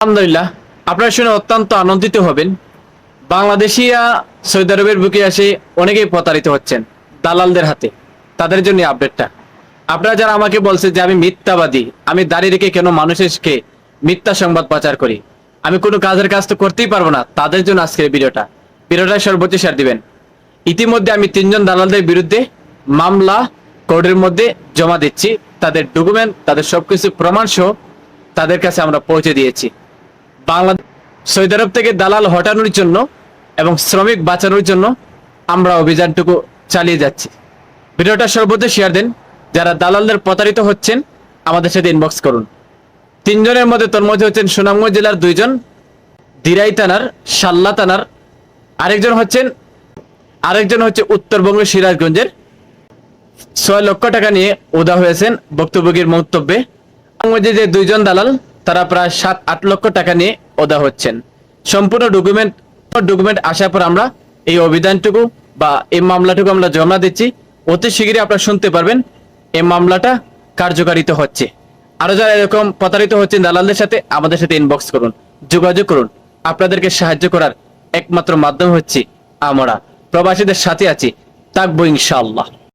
আলহামদুলিল্লাহ, আপনারা শুনে অত্যন্ত আনন্দিত হবেন। বাংলাদেশিরা সৌদি আরবের বুকে এসে অনেকেই প্রতারিত হচ্ছেন দালালদের হাতে। তাদের জন্য আপডেটটা। আপনারা যারা আমাকে বলছেন যে আমি মিথ্যাবাদী, আমি দাঁড়িয়ে রেখে কেন মানুষকে মিথ্যা সংবাদ প্রচার করি, আমি কোনো কাজের কাজ তো করতেই পারবো না, তাদের জন্য আজকের ভিডিওটা সর্বোচ্চ শেয়ার দিবেন। ইতিমধ্যে আমি 3জন দালালদের বিরুদ্ধে মামলা কোর্টের মধ্যে জমা দিচ্ছি। তাদের ডকুমেন্ট, তাদের সবকিছু প্রমাণ সহ তাদের কাছে আমরা পৌঁছে দিয়েছি। বাংলাদেশ সৌদি আরব থেকে দালাল হটানোর জন্য এবং শ্রমিক বাঁচানোর জন্য আমরা অভিযানটুকু চালিয়ে যাচ্ছি। ভিডিওটা সর্বোচ্চ শেয়ার দেন। যারা দালালদের প্রতারিত হচ্ছেন আমাদের সাথে ইনবক্স করুন। 3জনের মধ্যে তন্মধ্যে হচ্ছেন সুনামগঞ্জ জেলার 2জন, দিরাই থানার, শাল্লা থানার, আরেকজন হচ্ছে উত্তরবঙ্গের সিরাজগঞ্জের। 6 লক্ষ টাকা নিয়ে উদা হয়েছেন ভুক্তভোগীর মন্তব্যে। যে 2জন দালাল তারা প্রায় 7-8 লক্ষ টাকা নিয়ে ওদা হচ্ছেন। সম্পূর্ণ ডকুমেন্ট আসার পর আমরা এই অভিযানটুকু বা এই মামলাটুকু আমরা জমা দিচ্ছি। অতি শীঘ্রই আপনারা শুনতে পারবেন এই মামলাটা কার্যকারিত হচ্ছে। আরো যারা এরকম প্রতারিত হচ্ছেন দালালদের সাথে, আমাদের সাথে ইনবক্স করুন, যোগাযোগ করুন। আপনাদেরকে সাহায্য করার একমাত্র মাধ্যম হচ্ছে আমরা প্রবাসীদের সাথে আছি, থাকবো ইনশাআল্লাহ।